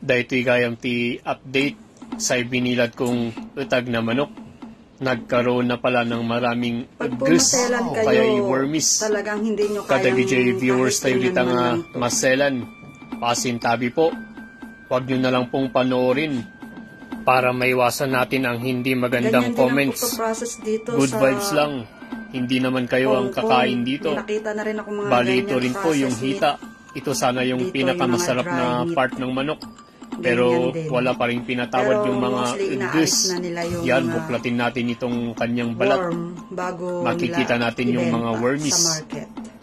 Dahito gayam ti update sa binilad kong utag na manok. Nagkaroon na pala ng maraming gus o kaya i-wormis. Talagang hindi nyo Kadagijay viewers tayo dito nga maselan. Pasintabi po. Huwag nyo na lang pong panoorin para maiwasan natin ang hindi magandang comments. Good vibes lang. Hindi naman kayo ang kakain dito. Bali ito rin po yung hita. Ito sana yung pinakamasarap na part ng manok. Pero wala pa rin pinatawad yung mga gus. Yan, buklatin natin itong kanyang balat. Makikita natin yung mga wormies.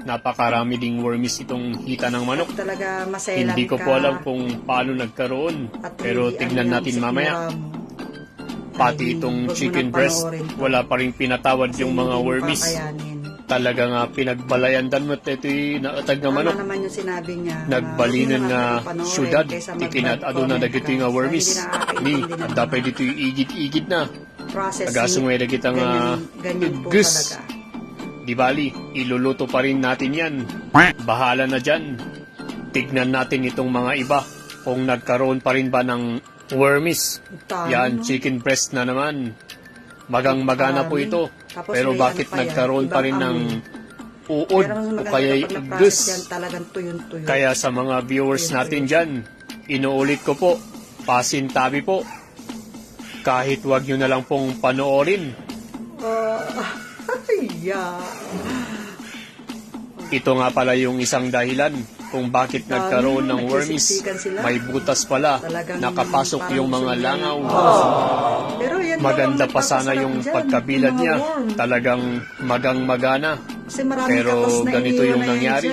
Napakarami ding wormies itong hita ng manok. Hindi ko po alam kung paano nagkaroon. Pero tignan natin mamaya. Pati itong chicken breast, wala pa rin pinatawad yung mga wormies. Talaga nga pinagbalayandan mo ito'y naatag na manok. Nagbalinan nga syudad, tikinat aduna na dagito nga wormies. Ni, at dapat dito'y igid-igid na. Agasong may dagita nga gus. Di bali, iluluto pa rin natin yan. Bahala na dyan. Tignan natin itong mga iba. Kung nagkaroon pa rin ba ng wormies. Yan, chicken breast na naman. Magang-magana po ito. Pero bakit nagkaroon pa rin ng uod o kaya gus? Kaya sa mga viewers natin dyan, inuulit ko po, pasintabi po. Kahit wag nyo na lang pong panoorin. Ito nga pala yung isang dahilan kung bakit nagkaroon ng wormies. May butas pala, nakapasok yung mga langaw. Maganda pa sana yung pagkabilad niya. Talagang magang-magana. Pero ganito yung nangyari.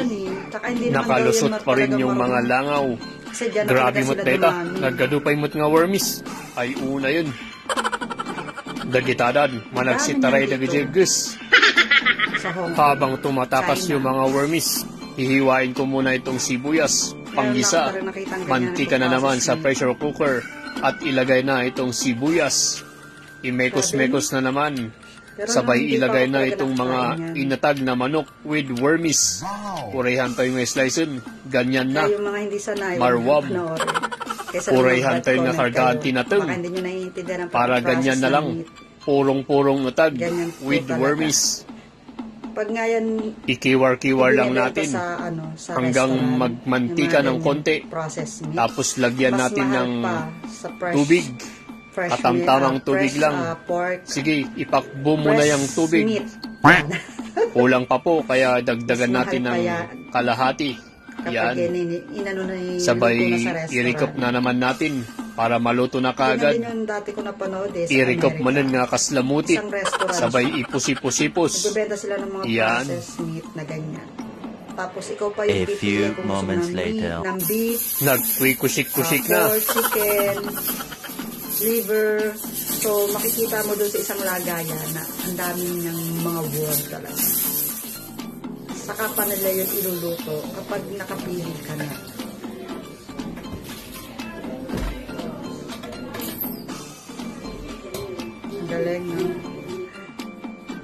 Nakalusot pa rin yung mga langaw. Grabe mo't beta, naggadupay mo't nga wormies. Ay una yun. Dagitadan, managsitaray dagijegus. Habang tumatakas yung mga wormies, hihiwain ko muna itong sibuyas, panggisa, mantika na naman sa pressure cooker, at ilagay na itong sibuyas. Imekos-mekos na naman. Sabay ilagay na itong mga inatag na manok with wormies. Purayhan tayo ng sliceon. Ganyan na. Marwab. Purayhan tayo na kargaan tinatong. Para ganyan na lang. Purong-purong utag with wormies. Ikiwar-kiwar lang natin hanggang magmantika ng konti. Tapos lagyan natin ng tubig. Katamtamang tubig lang. Sige, ipakbo mo na yung tubig. Kulang pa po, kaya dagdagan natin ng kalahati. Yan. Sabay, i-recook na naman natin para maluto na kaagad. I-recook mo nun nga kaslamutit. Sabay, ipusipusipus. Yan. Tapos ikaw pa yung few moments later. Ng beef. Nagpuy-kusik-kusik na. Chicken, liver. So, makikita mo doon sa isang lagayan na ang daming ng mga worm talaga. Saka pa nila yun iluluto kapag nakapili ka na. Ang galing, no?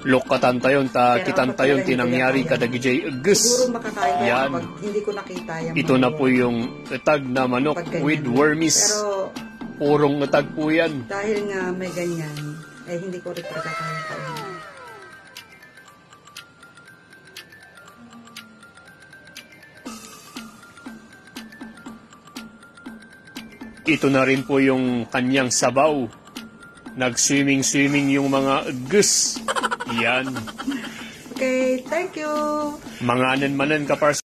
Lokatan tayon, kitan tayon, tinangyari kadagijay gus. Siguro makakain yan. Kapag hindi ko nakita yung ito na po yung utag na manok with wormies. Pero, purong utag po yan. Dahil nga may ganyan, eh hindi ko rin pagkakain. Ito na rin po yung kanyang sabaw. Nag-swimming yung mga gus. Yan. Okay, thank you. Manganan-manan ka, pars.